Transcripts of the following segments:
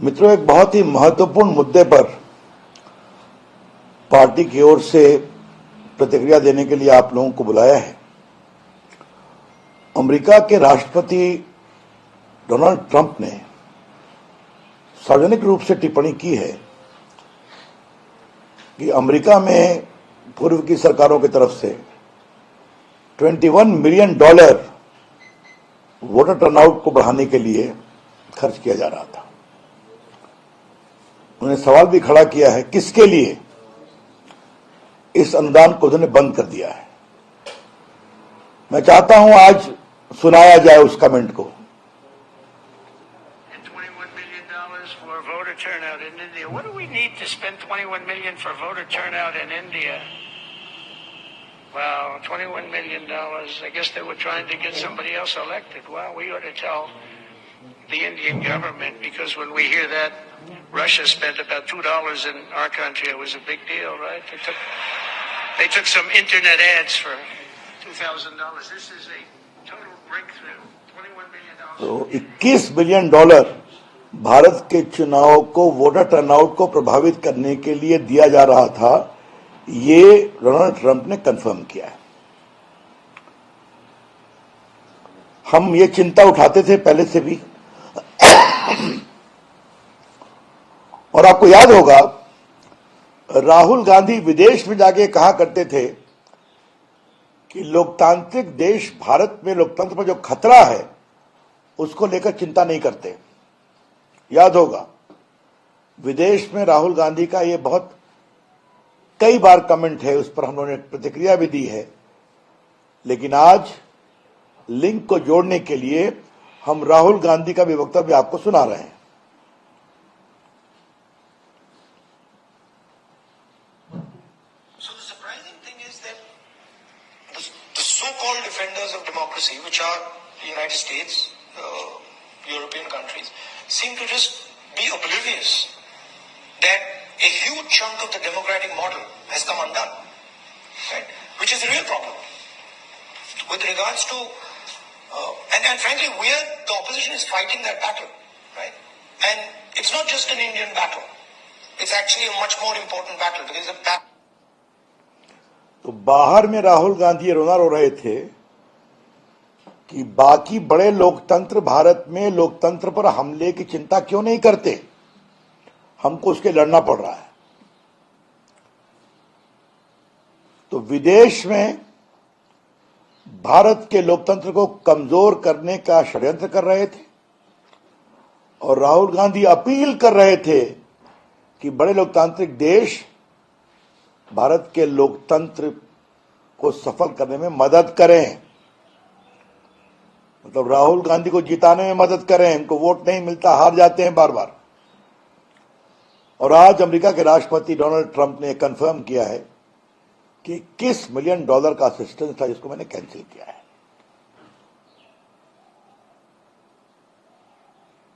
मित्रों, एक बहुत ही महत्वपूर्ण मुद्दे पर पार्टी की ओर से प्रतिक्रिया देने के लिए आप लोगों को बुलाया है। अमेरिका के राष्ट्रपति डोनाल्ड ट्रंप ने सार्वजनिक रूप से टिप्पणी की है कि अमेरिका में पूर्व की सरकारों की तरफ से $21 मिलियन वोटर टर्नआउट को बढ़ाने के लिए खर्च किया जा रहा था। उन्होंने सवाल भी खड़ा किया है किसके लिए इस अनुदान को उन्होंने बंद कर दिया है। मैं चाहता हूं आज सुनाया जाए उस कमेंट को। Turnout in India. What do we need to spend $21 million for voter turnout in India? Wow, $21 million. I guess they were trying to get somebody else elected. Well, we ought to tell the Indian government, because when we hear that Russia spent about $2 in our country, it was a big deal, right? They took some internet ads for $2,000. This is a total breakthrough. $21 million. तो $21 billion Bharat के चुनाव को, voter turnout को प्रभावित करने के लिए दिया जा रहा था, ये डोनाल्ड ट्रंप ने कंफर्म किया है। हम ये चिंता उठाते थे पहले से भी और आपको याद होगा राहुल गांधी विदेश में जाके कहा करते थे कि लोकतांत्रिक देश भारत में लोकतंत्र पर जो खतरा है उसको लेकर चिंता नहीं करते। याद होगा विदेश में राहुल गांधी का ये बहुत कई बार कमेंट है, उस पर हम लोगों ने प्रतिक्रिया भी दी है। लेकिन आज लिंक को जोड़ने के लिए हम राहुल गांधी का भी वक्तव्य आपको सुना रहे हैं। So the surprising thing is that the so-called defenders of democracy, which are the United States, European countries, seem to just be oblivious that a huge chunk of the democratic model has come undone, right? Which is the real problem. With regards to, and frankly, the opposition is fighting that battle, right? And it's not just an Indian battle. It's actually a much more important battle because it's a battle. तो बाहर में राहुल गांधी रोना रो रहे थे कि बाकी बड़े लोकतंत्र भारत में लोकतंत्र पर हमले की चिंता क्यों नहीं करते, हमको उसके लड़ना पड़ रहा है। तो विदेश में भारत के लोकतंत्र को कमजोर करने का षड्यंत्र कर रहे थे और राहुल गांधी अपील कर रहे थे कि बड़े लोकतांत्रिक देश भारत के लोकतंत्र को सफल करने में मदद करें, मतलब राहुल गांधी को जिताने में मदद करें। उनको वोट नहीं मिलता, हार जाते हैं बार बार। और आज अमेरिका के राष्ट्रपति डोनाल्ड ट्रंप ने कंफर्म किया है कि $21 मिलियन का असिस्टेंस था जिसको मैंने कैंसिल किया है।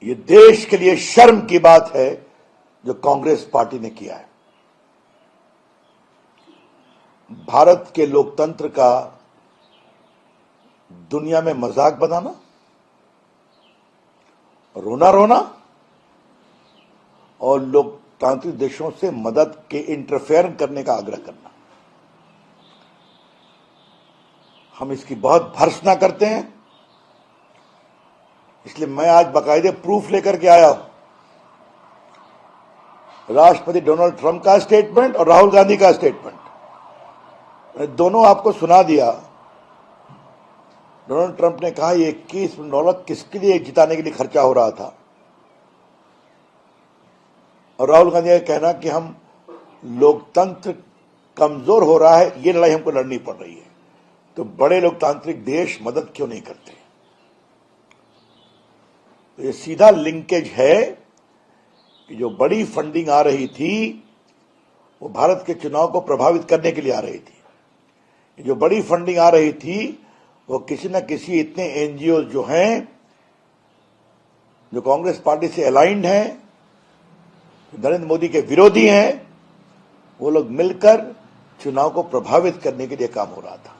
ये देश के लिए शर्म की बात है जो कांग्रेस पार्टी ने किया है। भारत के लोकतंत्र का दुनिया में मजाक बनाना, रोना रोना और लोकतांत्रिक देशों से मदद के इंटरफेयर करने का आग्रह करना, हम इसकी बहुत भर्त्सना करते हैं। इसलिए मैं आज बाकायदे प्रूफ लेकर के आया हूं, राष्ट्रपति डोनाल्ड ट्रंप का स्टेटमेंट और राहुल गांधी का स्टेटमेंट, मैंने दोनों आपको सुना दिया। डोनाल्ड ट्रंप ने कहा ये $21 मिलियन किसके लिए जिताने के लिए खर्चा हो रहा था, और राहुल गांधी का कहना कि हम लोकतंत्र कमजोर हो रहा है, ये लड़ाई हमको लड़नी पड़ रही है। तो बड़े लोकतांत्रिक देश मदद क्यों नहीं करते? तो ये सीधा लिंकेज है कि जो बड़ी फंडिंग आ रही थी वो भारत के चुनाव को प्रभावित करने के लिए आ रही थी। जो बड़ी फंडिंग आ रही थी वो किसी न किसी इतने एनजीओ जो हैं, जो कांग्रेस पार्टी से अलाइंड हैं, नरेंद्र मोदी के विरोधी हैं, वो लोग मिलकर चुनाव को प्रभावित करने के लिए काम हो रहा था।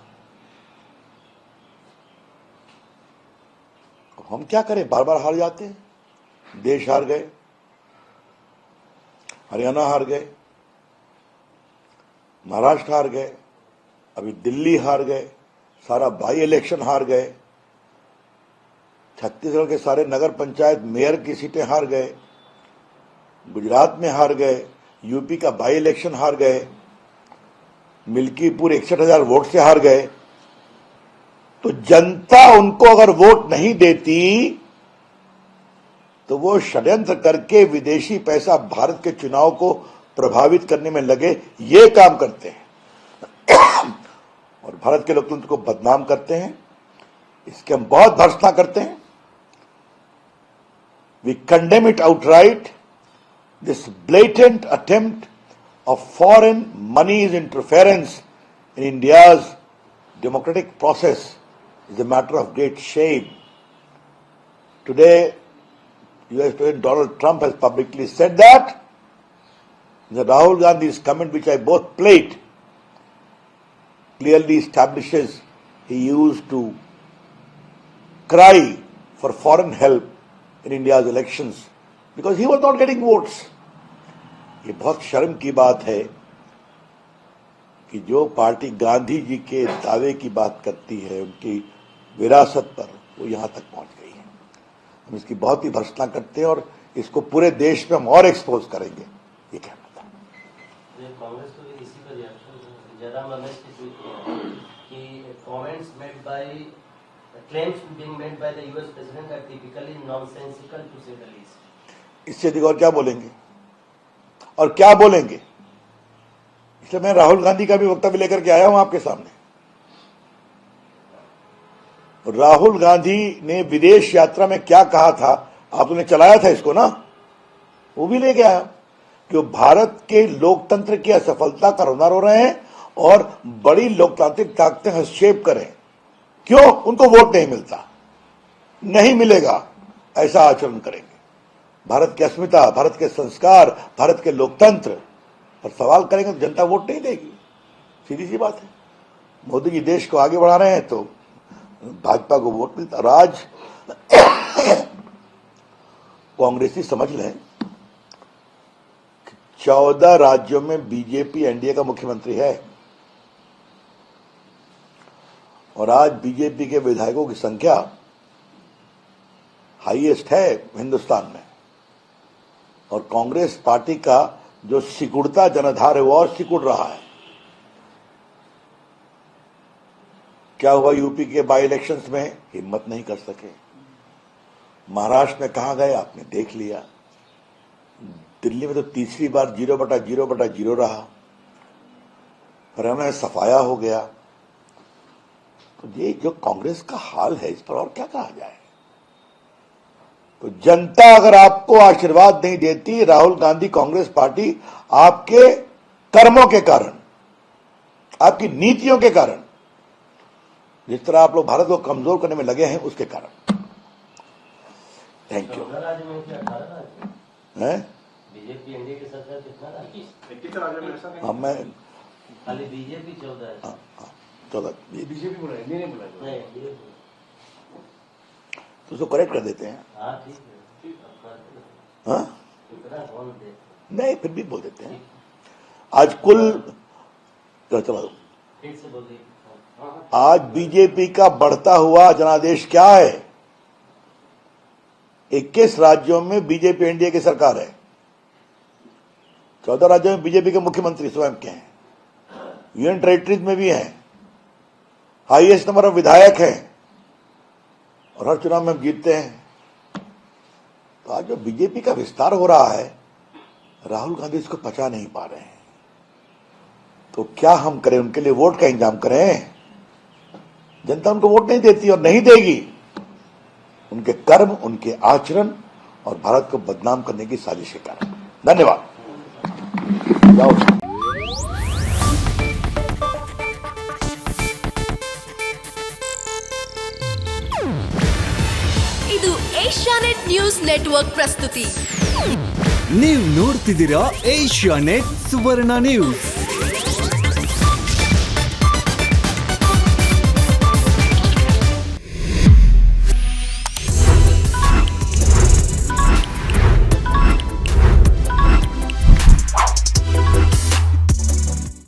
हम क्या करें, बार बार हार जाते हैं, देश हार गए। हरियाणा हार गए, महाराष्ट्र हार गए, अभी दिल्ली हार गए, सारा बाई इलेक्शन हार गए, छत्तीसगढ़ के सारे नगर पंचायत मेयर की सीटें हार गए, गुजरात में हार गए, यूपी का बाई इलेक्शन हार गए, मिल्कीपुर 61,000 वोट से हार गए। तो जनता उनको अगर वोट नहीं देती तो वो षड्यंत्र करके विदेशी पैसा भारत के चुनाव को प्रभावित करने में लगे, ये काम करते हैं और भारत के लोकतंत्र को बदनाम करते हैं। इसके हम बहुत भर्त्सना करते हैं। We condemn it outright. This blatant attempt of foreign money's interference in India's democratic process is a matter of great shame. Today, US President Donald Trump has publicly said that Rahul Gandhi's comment, which I both played, clearly establishes he used to cry for foreign help in India's elections because he was not getting votes. ये बहुत शर्म की बात है कि जो party Gandhi ji के दावे की बात करती है, उनकी विरासत पर, वो यहां तक पहुंच गई है। हम इसकी बहुत ही भर्त्सना करते हैं और इसको पूरे देश में हम और एक्सपोज करेंगे। ये कहना था। कांग्रेस को भी इसी पर रिएक्शन जयराम रमेश की ट्वीट कि comments made by claims being made by the US president are typically nonsensical to say the least। इससे अधिक और क्या बोलेंगे और क्या बोलेंगे? इसलिए मैं राहुल गांधी का भी वक्तव्य लेकर के आया हूं आपके सामने। राहुल गांधी ने विदेश यात्रा में क्या कहा था, आपने चलाया था इसको ना, वो भी लेके आया कि वो भारत के लोकतंत्र की असफलता का रुनार हो रहे हैं और बड़ी लोकतांत्रिक ताकतें हस्तक्षेप करें। क्यों? उनको वोट नहीं मिलता, नहीं मिलेगा, ऐसा आचरण करेंगे। भारत की अस्मिता, भारत के संस्कार, भारत के लोकतंत्र पर सवाल करेंगे तो जनता वोट नहीं देगी। सीधी सी बात है। मोदी जी देश को आगे बढ़ा रहे हैं तो भाजपा को वोट मिलता। आज कांग्रेसी समझ लें, 14 राज्यों में बीजेपी एनडीए का मुख्यमंत्री है और आज बीजेपी के विधायकों की संख्या हाईएस्ट है हिंदुस्तान में और कांग्रेस पार्टी का जो सिकुड़ता जनाधार है वो और सिकुड़ रहा है। क्या हुआ यूपी के बाई इलेक्शंस में? हिम्मत नहीं कर सके। महाराष्ट्र में कहां गए आपने देख लिया। दिल्ली में तो तीसरी बार 0/0/0 रहा। हरियाणा में सफाया हो गया। तो ये जो कांग्रेस का हाल है, इस पर और क्या कहा जाए। तो जनता अगर आपको आशीर्वाद नहीं देती, राहुल गांधी कांग्रेस पार्टी आपके कर्मों के कारण, आपकी नीतियों के कारण, जिस तरह आप लोग भारत को कमजोर करने में लगे हैं, उसके कारण। Thank you. बीजेपी एनडीए की सरकार कितना राज्य? हाँ, मैं खाली बीजेपी 14 है। 14 बीजेपी बोला, एनडीए नहीं बोला। नहीं, तो उसको करेक्ट कर देते हैं। हाँ ठीक है। हाँ कौन दे? नहीं, फिर भी बोल देते हैं। आज कुल चलो फिर से बोल दीजिए। आज बीजेपी का बढ़ता हुआ जनादेश क्या है? 21 राज्यों में बीजेपी एनडीए की सरकार है। 14 राज्यों में बीजेपी के मुख्यमंत्री स्वयं के हैं, यूनियन टेरिटरीज में भी हैं, हाईएस्ट नंबर ऑफ विधायक हैं और हर चुनाव में हम जीतते हैं। तो आज जो बीजेपी का विस्तार हो रहा है, राहुल गांधी इसको पचा नहीं पा रहे हैं। तो क्या हम करें? उनके लिए वोट का इंतजाम करें। जनता उनको वोट नहीं देती और नहीं देगी। उनके कर्म, उनके आचरण और भारत को बदनाम करने की साजिश के कारण। धन्यवाद। जाओ। ಇದು ಏಷ್ಯಾನೆಟ್ ನ್ಯೂಸ್ ನೆಟ್ವರ್ಕ್ ಪ್ರಸ್ತುತಿ. ನೀವು ನೋಡ್ತಿದ್ದೀರಾ ಏಷ್ಯಾನೆಟ್ ಸುವರ್ಣ ನ್ಯೂಸ್.